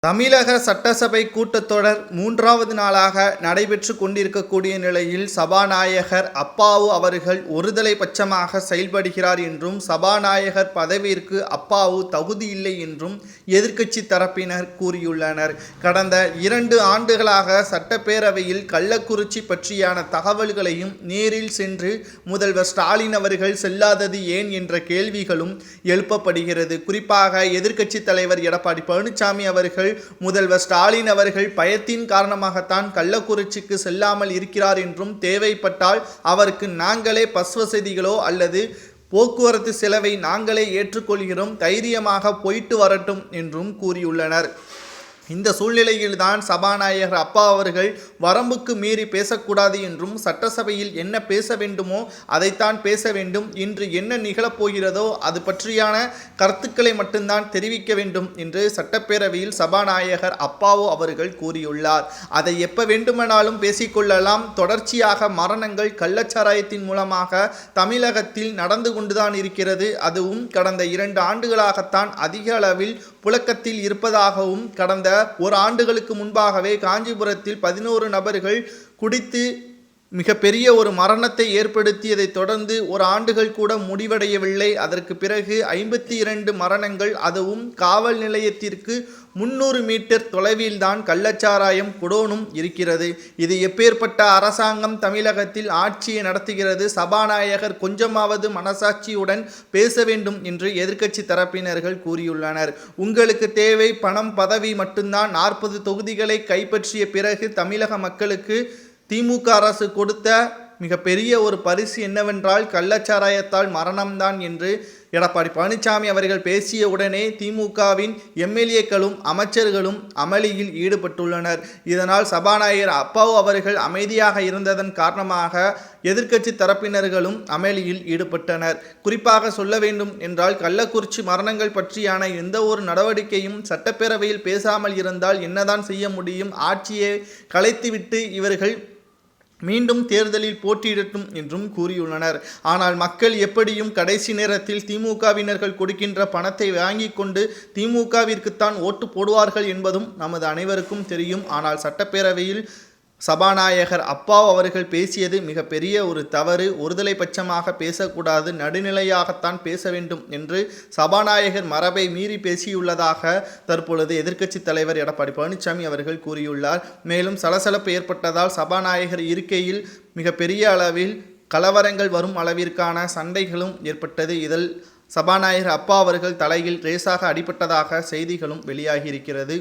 தமிழக சட்டசபை கூட்டத்தொடர் 3வது நாளாக நடைபெற்று கொண்டிருக்கக்கூடிய நிலையில் சபாநாயகர் அப்பாவு அவர்கள் ஒருதலை பட்சமாக செயல்படுகிறார் என்றும் சபாநாயகர் பதவிக்கு அப்பாவு தகுதியில்லை என்றும் எதிர்க்கட்சி தரப்பினர் கூறியுள்ளனர். கடந்த 2 ஆண்டுகளாக சட்டப்பேரவையில் கள்ளக்குறிச்சி பற்றியான தகவல்களையும் நேரில் சென்று முதல்வர் ஸ்டாலின் அவர்கள் செல்லாதது ஏன் என்ற கேள்விகளும் எழுப்பப்படுகிறது. குறிப்பாக எதிர்க்கட்சி தலைவர் எடப்பாடி பழனிசாமி அவர்கள் முதல்வர் ஸ்டாலின் அவர்கள் பயத்தின் காரணமாகத்தான் கள்ளக்குறிச்சிக்கு செல்லாமல் இருக்கிறார் என்றும் தேவைப்பட்டால் அவருக்கு நாங்களே பஸ் வசதிகளோ அல்லது போக்குவரத்து செலவை நாங்களே ஏற்றுக்கொள்கிறோம், தைரியமாக போயிட்டு வரட்டும் என்றும் கூறியுள்ளனர். இந்த சூழ்நிலையில்தான் சபாநாயகர் அப்பா அவர்கள் வரம்புக்கு மீறி பேசக்கூடாது என்றும் சட்டசபையில் என்ன பேச வேண்டுமோ அதைத்தான் பேச வேண்டும், இன்று என்ன நிகழப்போகிறதோ அது பற்றியான கருத்துக்களை மட்டும்தான் தெரிவிக்க வேண்டும் என்று சட்டப்பேரவையில் சபாநாயகர் அப்பாவு அவர்கள் கூறியுள்ளார். அதை எப்ப வேண்டுமானாலும் பேசிக்கொள்ளலாம். தொடர்ச்சியாக மரணங்கள் கள்ளச்சாராயத்தின் மூலமாக தமிழகத்தில் நடந்து கொண்டுதான் இருக்கிறது. அதுவும் கடந்த 2 ஆண்டுகளாகத்தான் அதிக அளவில் புழக்கத்தில் இருப்பதாகவும் கடந்த 1 ஆண்டுகளுக்கு முன்பாகவே காஞ்சிபுரத்தில் 11 நபர்கள் குடித்து மிகப்பெரிய ஒரு மரணத்தை ஏற்படுத்தியதை தொடர்ந்து 1 ஆண்டுகள் கூட முடிவடையவில்லை. அதற்கு பிறகு 52 மரணங்கள், அதுவும் காவல் நிலையத்திற்கு 300 மீட்டர் தொலைவில்தான் கள்ளச்சாராயம் குடோனும் இருக்கிறது. இது எப்பேற்பட்ட அரசாங்கம் தமிழகத்தில் ஆட்சியை நடத்துகிறது? சபாநாயகர் கொஞ்சமாவது மனசாட்சியுடன் பேச வேண்டும் என்று எதிர்க்கட்சி தரப்பினர்கள் கூறியுள்ளனர். உங்களுக்கு தேவை பணம், பதவி மட்டும்தான். 40 தொகுதிகளை கைப்பற்றிய பிறகு தமிழக மக்களுக்கு திமுக அரசு கொடுத்த மிகப்பெரிய ஒரு பரிசு என்னவென்றால் கள்ளச்சாராயத்தால் மரணம்தான் என்று எடப்பாடி பழனிசாமி அவர்கள் பேசிய உடனே திமுகவின் எம்எல்ஏக்களும் அமைச்சர்களும் அமளியில் ஈடுபட்டுள்ளனர். இதனால் சபாநாயகர் அப்பாவு அவர்கள் அமைதியாக இருந்ததன் காரணமாக எதிர்க்கட்சி தரப்பினர்களும் அமளியில் ஈடுபட்டனர். குறிப்பாக சொல்ல வேண்டும் என்றால் கள்ளக்குறிச்சி மரணங்கள் பற்றியான எந்த ஒரு நடவடிக்கையும் சட்டப்பேரவையில் பேசாமல் இருந்தால் என்னதான் செய்ய முடியும்? ஆட்சியை கலைத்துவிட்டு இவர்கள் மீண்டும் தேர்தலில் போட்டியிடட்டும் என்றும் கூறியுள்ளனர். ஆனால் மக்கள் எப்படியும் கடைசி நேரத்தில் திமுகவினர்கள் கொடுக்கின்ற பணத்தை வாங்கி கொண்டு திமுகவிற்குத்தான் ஓட்டு போடுவார்கள் என்பதும் நமது அனைவருக்கும் தெரியும். ஆனால் சட்டப்பேரவையில் சபாநாயகர் அப்பாவு அவர்கள் பேசியது மிகப்பெரிய ஒரு தவறு. ஒருதலை பட்சமாக பேசக்கூடாது, நடுநிலையாகத்தான் பேச வேண்டும் என்று சபாநாயகர் மரபை மீறி பேசியுள்ளதாக தற்பொழுது எதிர்க்கட்சி தலைவர் எடப்பாடி பழனிசாமி அவர்கள் கூறியுள்ளார். மேலும் சலசலப்பு ஏற்பட்டதால் சபாநாயகர் இருக்கையில் மிகப்பெரிய அளவில் கலவரங்கள் வரும் அளவிற்கான சண்டைகளும் ஏற்பட்டது. இதில் சபாநாயகர் அப்பா அவர்கள் தலையில் லேசாக அடிபட்டதாக செய்திகளும் வெளியாகி இருக்கிறது.